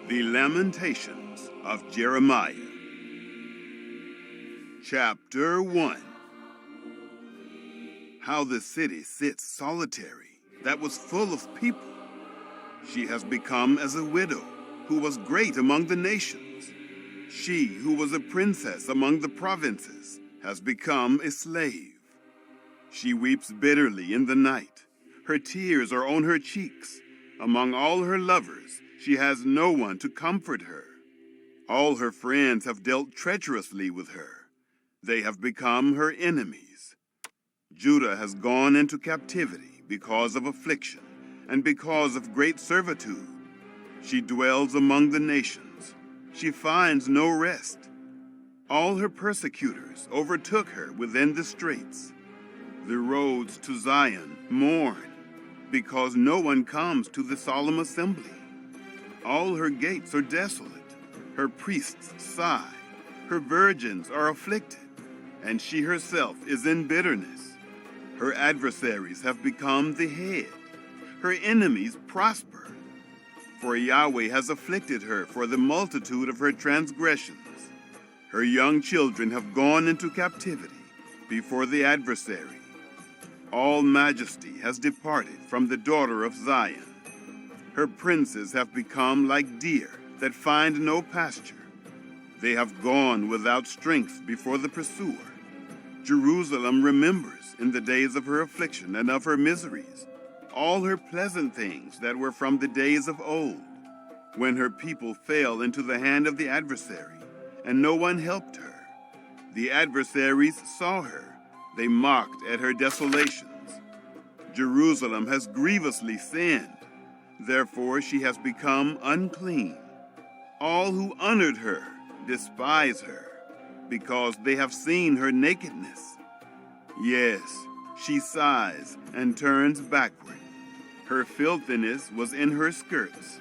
The Lamentations of Jeremiah. Chapter 1. How the city sits solitary, that was full of people. She has become as a widow, who was great among the nations. She who was a princess among the provinces has become a slave. She weeps bitterly in the night. Her tears are on her cheeks. Among all her lovers, she has no one to comfort her. All her friends have dealt treacherously with her. They have become her enemies. Judah has gone into captivity because of affliction and because of great servitude. She dwells among the nations. She finds no rest. All her persecutors overtook her within the straits. The roads to Zion mourn because no one comes to the solemn assembly. All her gates are desolate. Her priests sigh. Her virgins are afflicted, and she herself is in bitterness. Her adversaries have become the head. Her enemies prosper. For Yahweh has afflicted her for the multitude of her transgressions. Her young children have gone into captivity before the adversary. All majesty has departed from the daughter of Zion. Her princes have become like deer that find no pasture. They have gone without strength before the pursuer. Jerusalem remembers in the days of her affliction and of her miseries all her pleasant things that were from the days of old, when her people fell into the hand of the adversary, and no one helped her. The adversaries saw her. They mocked at her desolations. Jerusalem has grievously sinned. Therefore she has become unclean. All who honored her despise her, because they have seen her nakedness. Yes, she sighs and turns backward. Her filthiness was in her skirts.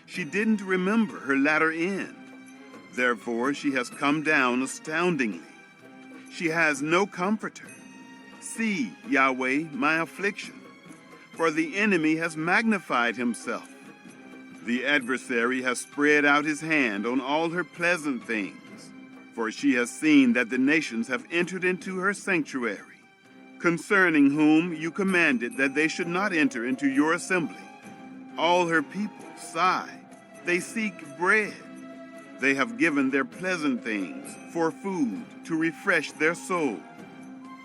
She didn't remember her latter end. Therefore she has come down astoundingly. She has no comforter. See, Yahweh, my affliction, for the enemy has magnified himself. The adversary has spread out his hand on all her pleasant things, for she has seen that the nations have entered into her sanctuary, concerning whom you commanded that they should not enter into your assembly. All her people sigh. They seek bread. They have given their pleasant things for food to refresh their soul.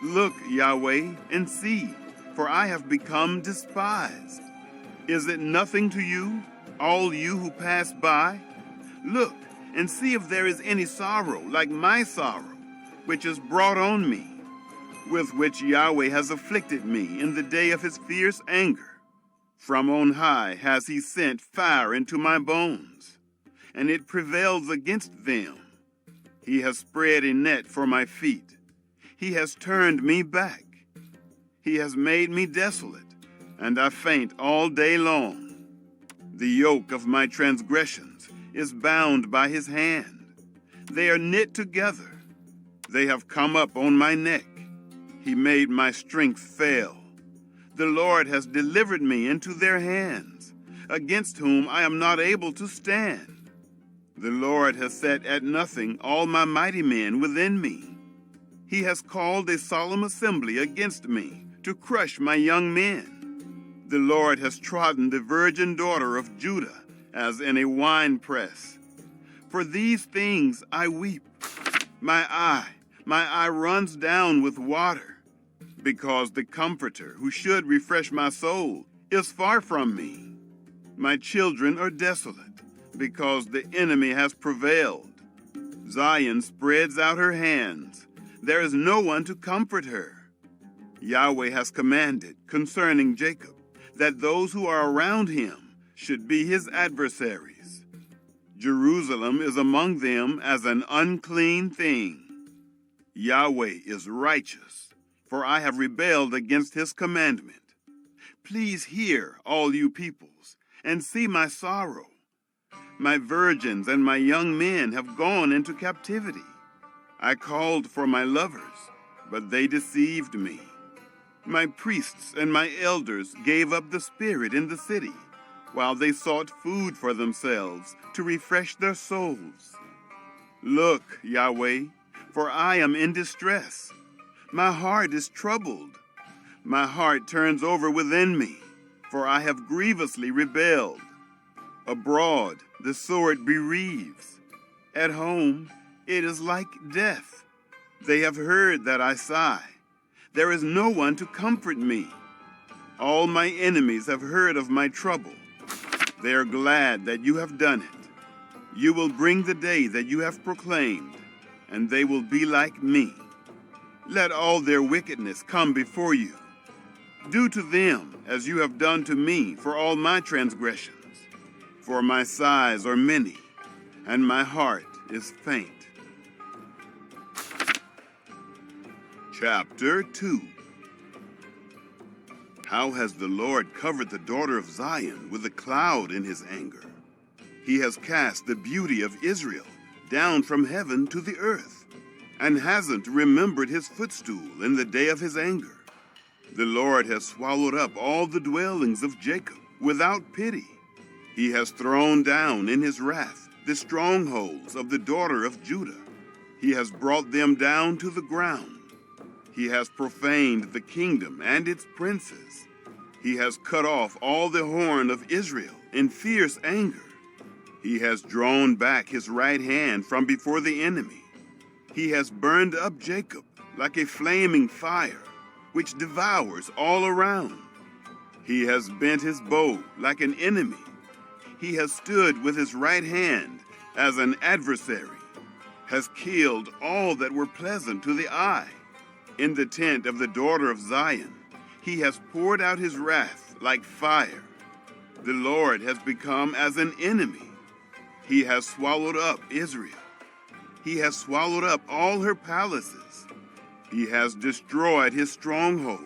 Look, Yahweh, and see, for I have become despised. Is it nothing to you, all you who pass by? Look and see if there is any sorrow like my sorrow, which is brought on me, with which Yahweh has afflicted me in the day of his fierce anger. From on high has he sent fire into my bones, and it prevails against them. He has spread a net for my feet. He has turned me back. He has made me desolate, and I faint all day long. The yoke of my transgressions is bound by his hand. They are knit together. They have come up on my neck. He made my strength fail. The Lord has delivered me into their hands, against whom I am not able to stand. The Lord has set at nothing all my mighty men within me. He has called a solemn assembly against me to crush my young men. The Lord has trodden the virgin daughter of Judah as in a winepress. For these things I weep. My eye runs down with water, because the Comforter who should refresh my soul is far from me. My children are desolate, because the enemy has prevailed. Zion spreads out her hands. There is no one to comfort her. Yahweh has commanded concerning Jacob that those who are around him should be his adversaries. Jerusalem is among them as an unclean thing. Yahweh is righteous, for I have rebelled against his commandment. Please hear, all you peoples, and see my sorrow. My virgins and my young men have gone into captivity. I called for my lovers, but they deceived me. My priests and my elders gave up the spirit in the city, while they sought food for themselves to refresh their souls. Look, Yahweh, for I am in distress. My heart is troubled. My heart turns over within me, for I have grievously rebelled. Abroad the sword bereaves. At home it is like death. They have heard that I sigh. There is no one to comfort me. All my enemies have heard of my trouble. They are glad that you have done it. You will bring the day that you have proclaimed, and they will be like me. Let all their wickedness come before you. Do to them as you have done to me for all my transgressions. For my sighs are many, and my heart is faint. Chapter 2. How has the Lord covered the daughter of Zion with a cloud in his anger? He has cast the beauty of Israel down from heaven to the earth, and hasn't remembered his footstool in the day of his anger. The Lord has swallowed up all the dwellings of Jacob without pity. He has thrown down in his wrath the strongholds of the daughter of Judah. He has brought them down to the ground. He has profaned the kingdom and its princes. He has cut off all the horn of Israel in fierce anger. He has drawn back his right hand from before the enemy. He has burned up Jacob like a flaming fire, which devours all around. He has bent his bow like an enemy. He has stood with his right hand as an adversary, has killed all that were pleasant to the eye. In the tent of the daughter of Zion, he has poured out his wrath like fire. The Lord has become as an enemy. He has swallowed up Israel. He has swallowed up all her palaces. He has destroyed his strongholds.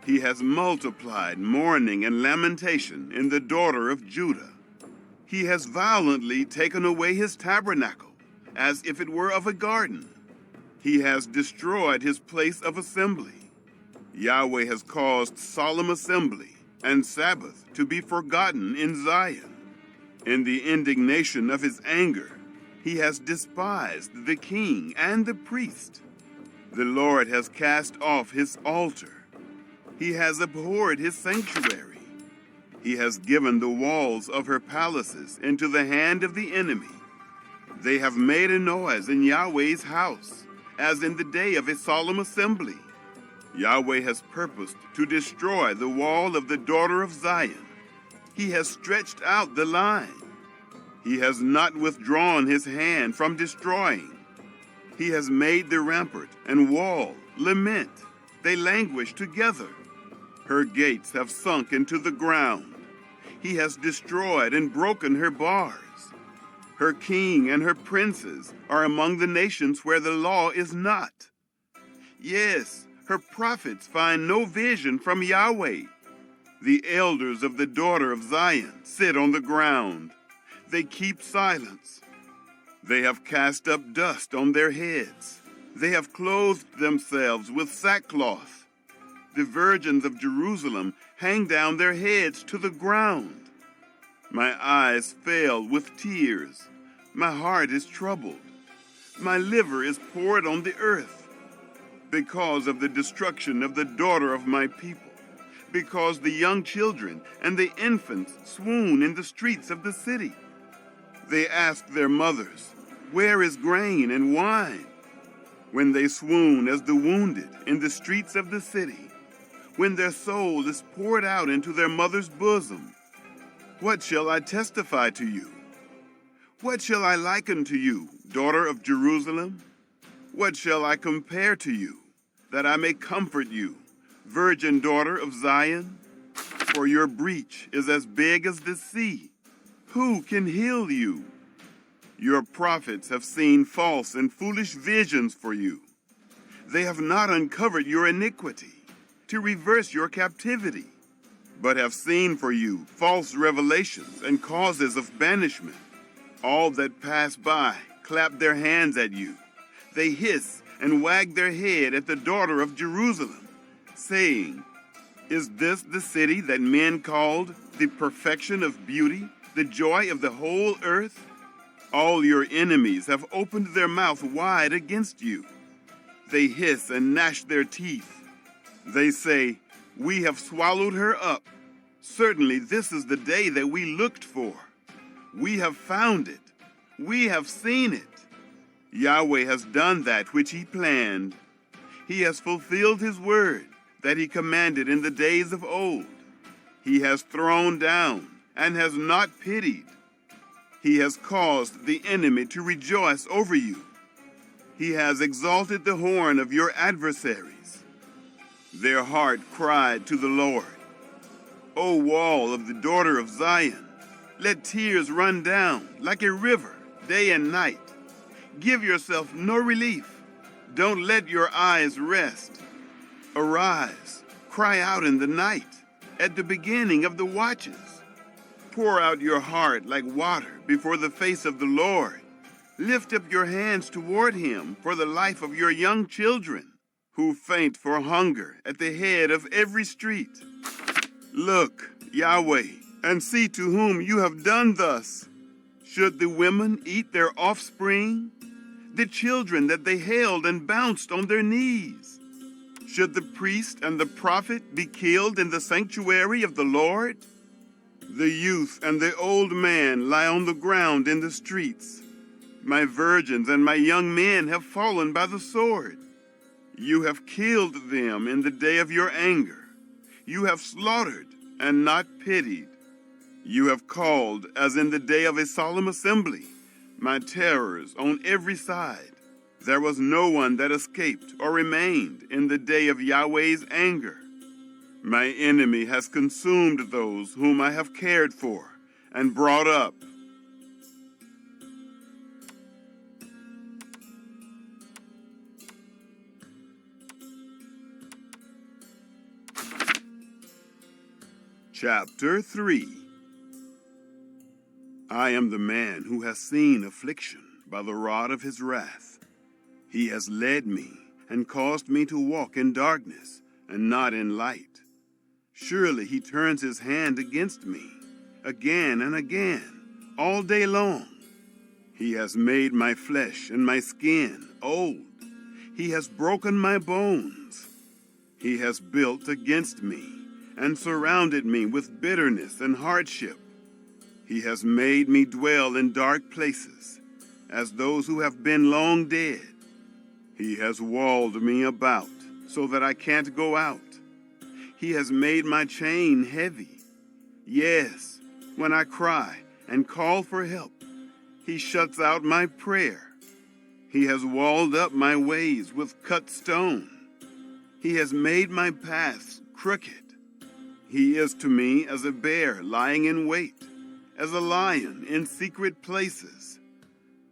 He has multiplied mourning and lamentation in the daughter of Judah. He has violently taken away his tabernacle, as if it were of a garden. He has destroyed his place of assembly. Yahweh has caused solemn assembly and Sabbath to be forgotten in Zion. In the indignation of his anger, he has despised the king and the priest. The Lord has cast off his altar. He has abhorred his sanctuary. He has given the walls of her palaces into the hand of the enemy. They have made a noise in Yahweh's house, as in the day of a solemn assembly. Yahweh has purposed to destroy the wall of the daughter of Zion. He has stretched out the line. He has not withdrawn his hand from destroying. He has made the rampart and wall lament. They languish together. Her gates have sunk into the ground. He has destroyed and broken her bars. Her king and her princes are among the nations where the law is not. Yes, her prophets find no vision from Yahweh. The elders of the daughter of Zion sit on the ground. They keep silence. They have cast up dust on their heads. They have clothed themselves with sackcloth. The virgins of Jerusalem hang down their heads to the ground. My eyes fail with tears. My heart is troubled. My liver is poured on the earth because of the destruction of the daughter of my people, because the young children and the infants swoon in the streets of the city. They ask their mothers, "Where is grain and wine?" When they swoon as the wounded in the streets of the city, when their soul is poured out into their mother's bosom. What shall I testify to you? What shall I liken to you, daughter of Jerusalem? What shall I compare to you, that I may comfort you, virgin daughter of Zion? For your breach is as big as the sea. Who can heal you? Your prophets have seen false and foolish visions for you. They have not uncovered your iniquity to reverse your captivity, but have seen for you false revelations and causes of banishment. All that pass by clap their hands at you. They hiss and wag their head at the daughter of Jerusalem, saying, Is this the city that men called the perfection of beauty, the joy of the whole earth? All your enemies have opened their mouth wide against you. They hiss and gnash their teeth. They say, "We have swallowed her up. Certainly this is the day that we looked for. We have found it. We have seen it." Yahweh has done that which he planned. He has fulfilled his word that he commanded in the days of old. He has thrown down and has not pitied. He has caused the enemy to rejoice over you. He has exalted the horn of your adversaries. Their heart cried to the Lord, "O wall of the daughter of Zion, let tears run down like a river day and night. Give yourself no relief. Don't let your eyes rest. Arise, cry out in the night, at the beginning of the watches. Pour out your heart like water before the face of the Lord. Lift up your hands toward him for the life of your young children, who faint for hunger at the head of every street. Look, Yahweh, and see to whom you have done thus. Should the women eat their offspring, the children that they held and bounced on their knees? Should the priest and the prophet be killed in the sanctuary of the Lord? The youth and the old man lie on the ground in the streets. My virgins and my young men have fallen by the sword. You have killed them in the day of your anger. You have slaughtered and not pitied. You have called, as in the day of a solemn assembly, my terrors on every side. There was no one that escaped or remained in the day of Yahweh's anger. My enemy has consumed those whom I have cared for and brought up. Chapter 3. I am the man who has seen affliction by the rod of his wrath. He has led me and caused me to walk in darkness and not in light. Surely he turns his hand against me, again and again, all day long. He has made my flesh and my skin old. He has broken my bones. He has built against me and surrounded me with bitterness and hardship. He has made me dwell in dark places, as those who have been long dead. He has walled me about so that I can't go out. He has made my chain heavy. Yes, when I cry and call for help, he shuts out my prayer. He has walled up my ways with cut stone. He has made my paths crooked. He is to me as a bear lying in wait, as a lion in secret places.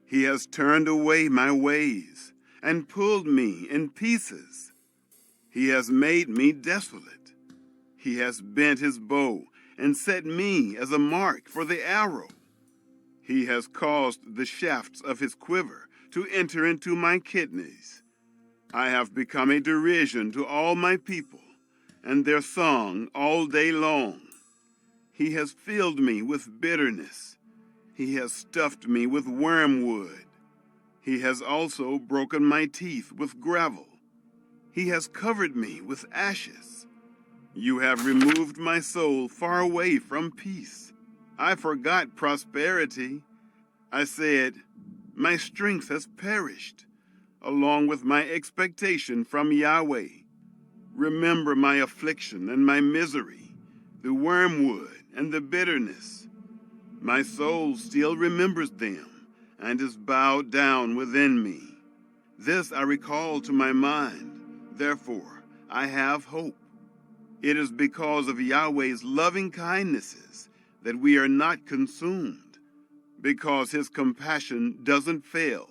He has turned away my ways and pulled me in pieces. He has made me desolate. He has bent his bow and set me as a mark for the arrow. He has caused the shafts of his quiver to enter into my kidneys. I have become a derision to all my people, and their song all day long. He has filled me with bitterness. He has stuffed me with wormwood. He has also broken my teeth with gravel. He has covered me with ashes. You have removed my soul far away from peace. I forgot prosperity. I said, my strength has perished, along with my expectation from Yahweh. Remember my affliction and my misery, the wormwood and the bitterness. My soul still remembers them and is bowed down within me. This I recall to my mind, therefore I have hope. It is because of Yahweh's loving kindnesses that we are not consumed, because his compassion doesn't fail.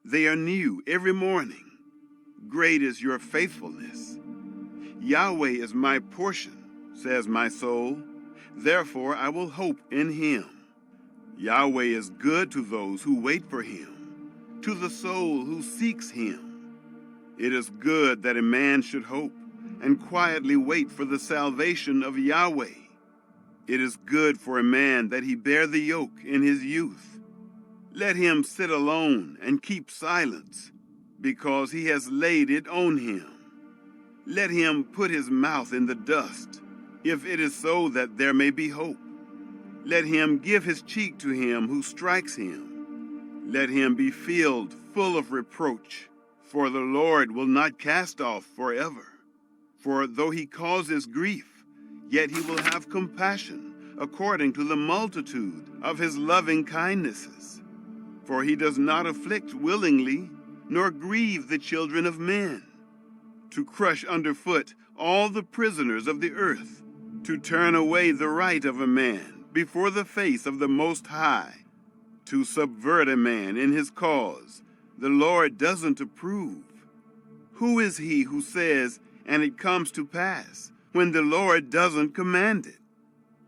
They are new every morning. Great is your faithfulness. Yahweh is my portion, says my soul. Therefore I will hope in him. Yahweh is good to those who wait for him, to the soul who seeks him. It is good that a man should hope and quietly wait for the salvation of Yahweh. It is good for a man that he bear the yoke in his youth. Let him sit alone and keep silence, because he has laid it on him. Let him put his mouth in the dust, if it is so that there may be hope. Let him give his cheek to him who strikes him. Let him be filled full of reproach, for the Lord will not cast off forever. For though he causes grief, yet he will have compassion, according to the multitude of his loving kindnesses. For he does not afflict willingly, nor grieve the children of men. To crush underfoot all the prisoners of the earth, to turn away the right of a man before the face of the Most High, to subvert a man in his cause, the Lord doesn't approve. Who is he who says, and it comes to pass, when the Lord doesn't command it?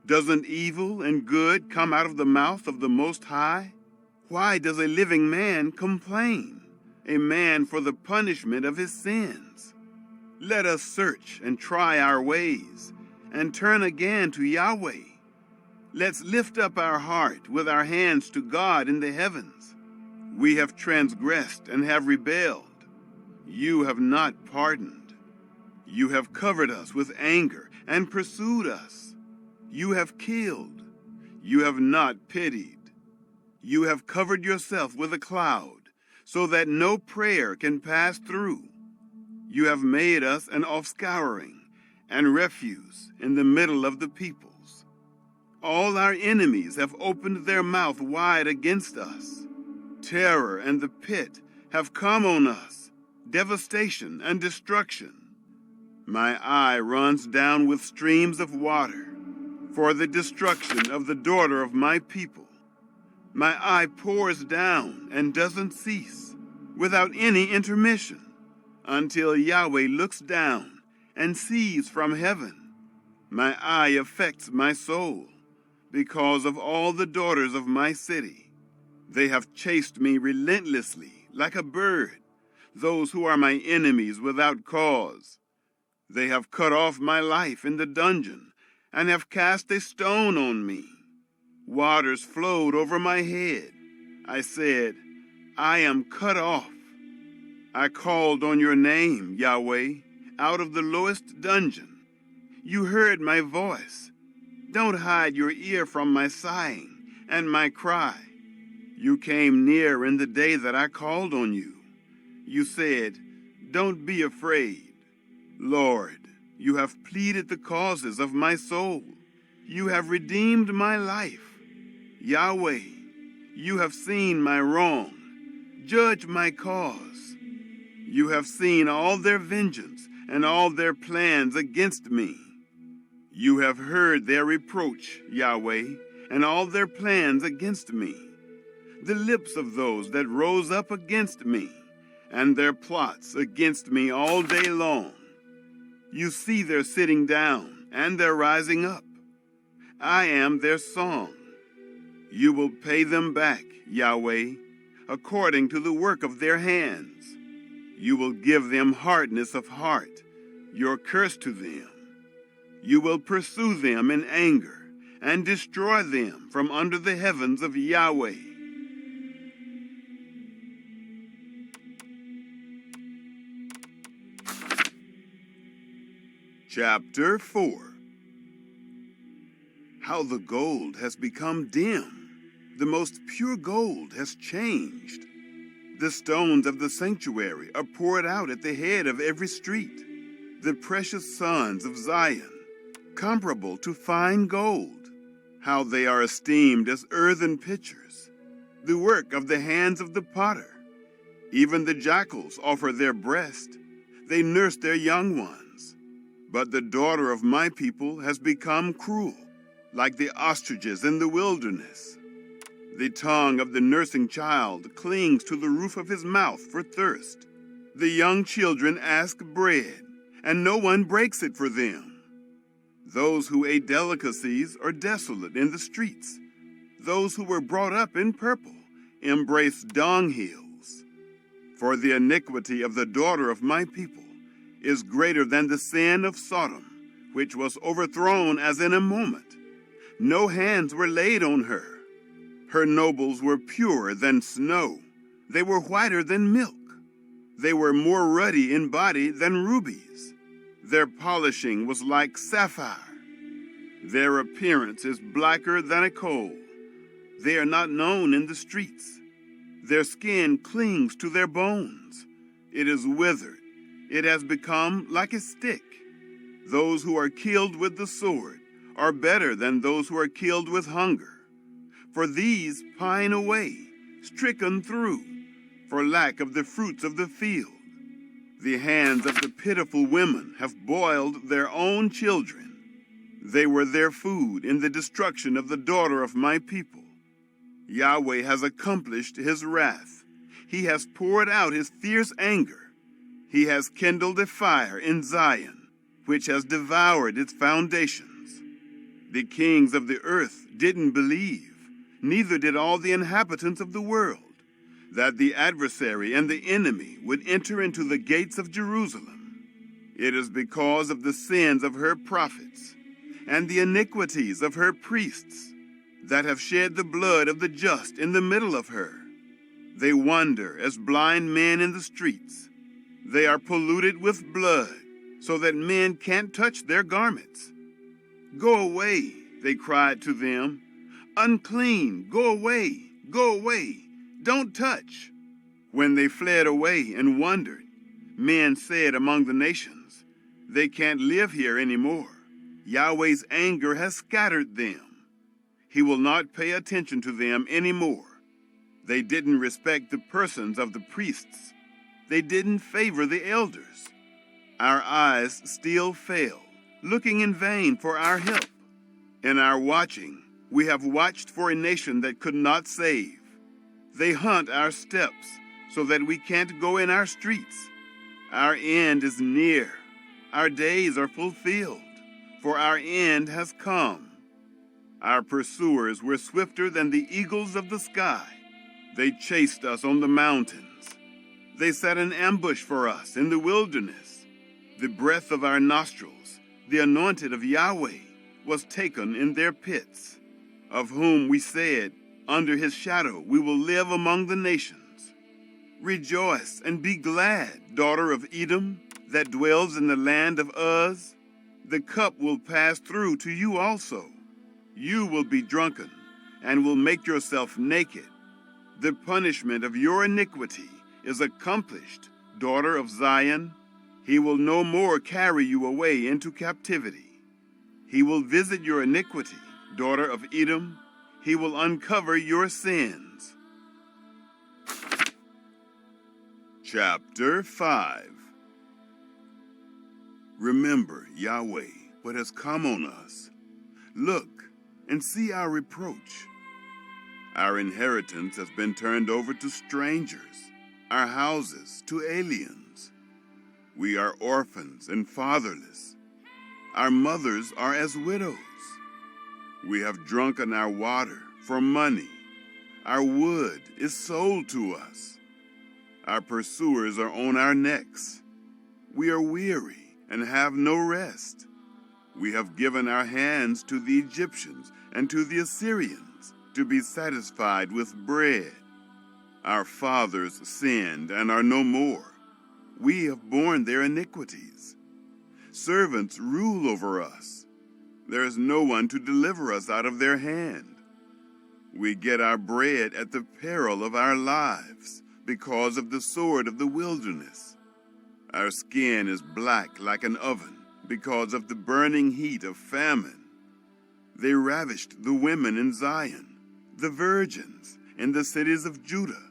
Doesn't evil and good come out of the mouth of the Most High? Why does a living man complain, a man for the punishment of his sins? Let us search and try our ways, and turn again to Yahweh. Let's lift up our heart with our hands to God in the heavens. We have transgressed and have rebelled. You have not pardoned. You have covered us with anger and pursued us. You have killed. You have not pitied. You have covered yourself with a cloud, so that no prayer can pass through. You have made us an offscouring and refuse in the middle of the peoples. All our enemies have opened their mouth wide against us. Terror and the pit have come on us, devastation and destruction. My eye runs down with streams of water for the destruction of the daughter of my people. My eye pours down and doesn't cease, without any intermission, until Yahweh looks down and sees from heaven. My eye affects my soul because of all the daughters of my city. They have chased me relentlessly like a bird, those who are my enemies without cause. They have cut off my life in the dungeon and have cast a stone on me. Waters flowed over my head. I said, I am cut off. I called on your name, Yahweh, out of the lowest dungeon. You heard my voice. Don't hide your ear from my sighing and my cry. You came near in the day that I called on you. You said, don't be afraid. Lord, you have pleaded the causes of my soul. You have redeemed my life. Yahweh, you have seen my wrong. Judge my cause. You have seen all their vengeance and all their plans against me. You have heard their reproach, Yahweh, and all their plans against me, the lips of those that rose up against me, and their plots against me all day long. You see their sitting down and their rising up. I am their song. You will pay them back, Yahweh, according to the work of their hands. You will give them hardness of heart, your curse to them. You will pursue them in anger and destroy them from under the heavens of Yahweh. Chapter 4. How the gold has become dim. The most pure gold has changed. The stones of the sanctuary are poured out at the head of every street. The precious sons of Zion, comparable to fine gold. How they are esteemed as earthen pitchers, the work of the hands of the potter. Even the jackals offer their breast. They nurse their young ones. But the daughter of my people has become cruel, like the ostriches in the wilderness. The tongue of the nursing child clings to the roof of his mouth for thirst. The young children ask bread, and no one breaks it for them. Those who ate delicacies are desolate in the streets. Those who were brought up in purple embrace dunghills. For the iniquity of the daughter of my people is greater than the sin of Sodom, which was overthrown as in a moment. No hands were laid on her. Her nobles were purer than snow. They were whiter than milk. They were more ruddy in body than rubies. Their polishing was like sapphire. Their appearance is blacker than a coal. They are not known in the streets. Their skin clings to their bones. It is withered. It has become like a stick. Those who are killed with the sword are better than those who are killed with hunger. For these pine away, stricken through, for lack of the fruits of the field. The hands of the pitiful women have boiled their own children. They were their food in the destruction of the daughter of my people. Yahweh has accomplished his wrath. He has poured out his fierce anger. He has kindled a fire in Zion, which has devoured its foundations. The kings of the earth didn't believe, neither did all the inhabitants of the world, that the adversary and the enemy would enter into the gates of Jerusalem. It is because of the sins of her prophets and the iniquities of her priests that have shed the blood of the just in the middle of her. They wander as blind men in the streets. They are polluted with blood, so that men can't touch their garments. Go away, they cried to them. Unclean, go away, go away, don't touch. When they fled away and wandered, men said among the nations, they can't live here anymore. Yahweh's anger has scattered them. He will not pay attention to them anymore. They didn't respect the persons of the priests. They didn't favor the elders. Our eyes still fail, looking in vain for our help. In our watching, we have watched for a nation that could not save. They hunt our steps so that we can't go in our streets. Our end is near. Our days are fulfilled, for our end has come. Our pursuers were swifter than the eagles of the sky. They chased us on the mountains. They set an ambush for us in the wilderness. The breath of our nostrils, the anointed of Yahweh, was taken in their pits, of whom we said, under his shadow we will live among the nations. Rejoice and be glad, daughter of Edom, that dwells in the land of Uz. The cup will pass through to you also. You will be drunken and will make yourself naked. The punishment of your iniquity is accomplished, daughter of Zion. He will no more carry you away into captivity. He will visit your iniquity, daughter of Edom. He will uncover your sins. Chapter 5. Remember, Yahweh, what has come on us. Look and see our reproach. Our inheritance has been turned over to strangers, our houses to aliens. We are orphans and fatherless. Our mothers are as widows. We have drunken our water for money. Our wood is sold to us. Our pursuers are on our necks. We are weary and have no rest. We have given our hands to the Egyptians and to the Assyrians to be satisfied with bread. Our fathers sinned and are no more. We have borne their iniquities. Servants rule over us. There is no one to deliver us out of their hand. We get our bread at the peril of our lives because of the sword of the wilderness. Our skin is black like an oven because of the burning heat of famine. They ravished the women in Zion, the virgins in the cities of Judah.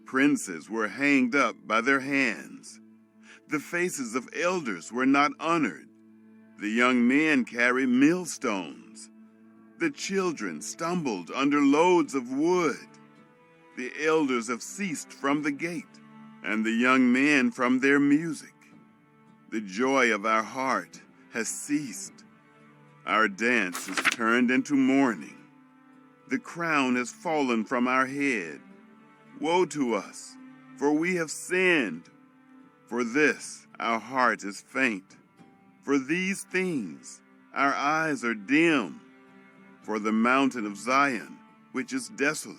Princes were hanged up by their hands. The faces of elders were not honored. The young men carry millstones. The children stumbled under loads of wood. The elders have ceased from the gate, and the young men from their music. The joy of our heart has ceased. Our dance is turned into mourning. The crown has fallen from our head. Woe to us, for we have sinned. For this our heart is faint. For these things our eyes are dim. For the mountain of Zion, which is desolate,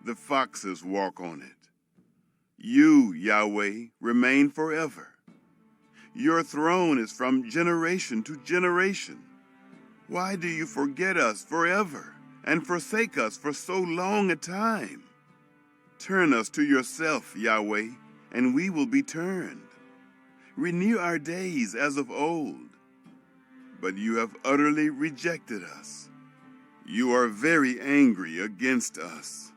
the foxes walk on it. You, Yahweh, remain forever. Your throne is from generation to generation. Why do you forget us forever and forsake us for so long a time? Turn us to yourself, Yahweh, and we will be turned. Renew our days as of old. But you have utterly rejected us. You are very angry against us.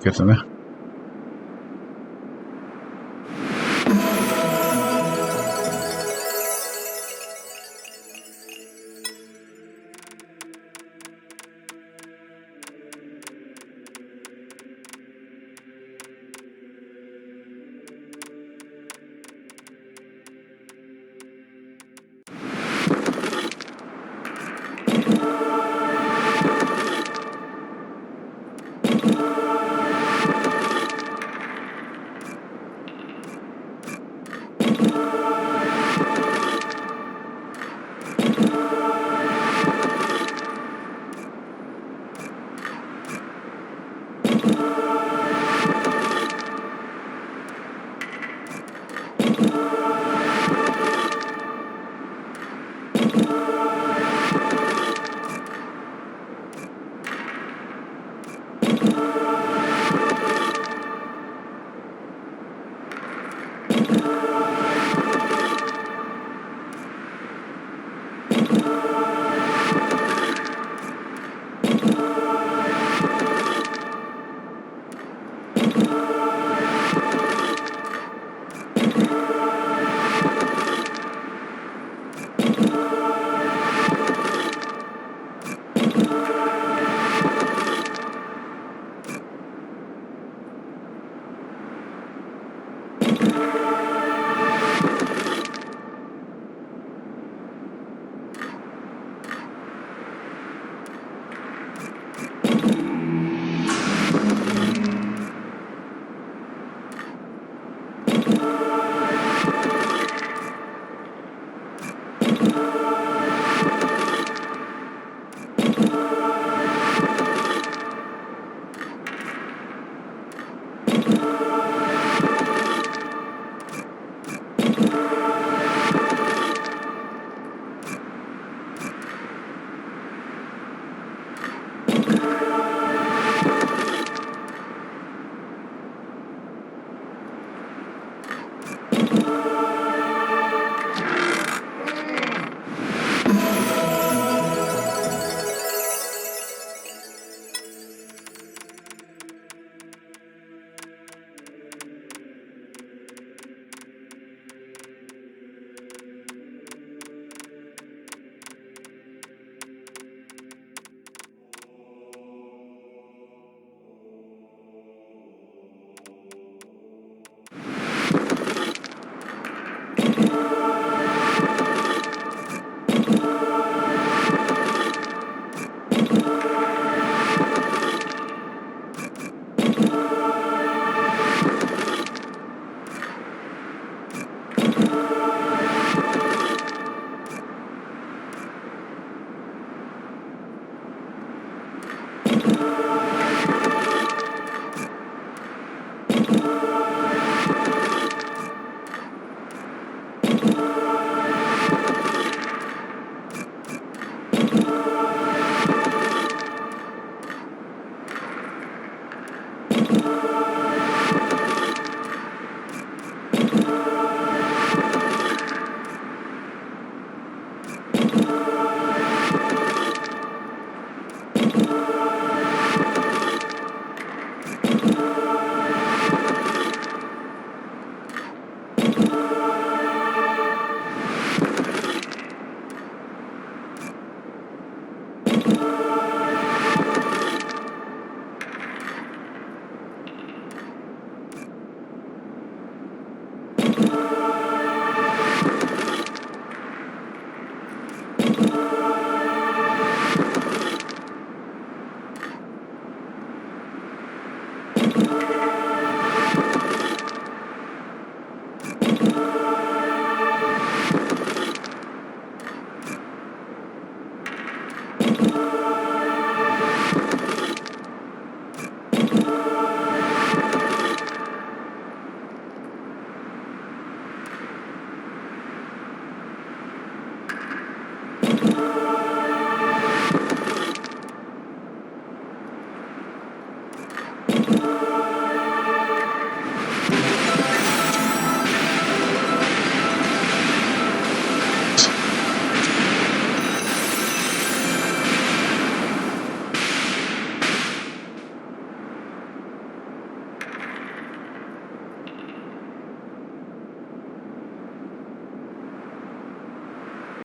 Música também.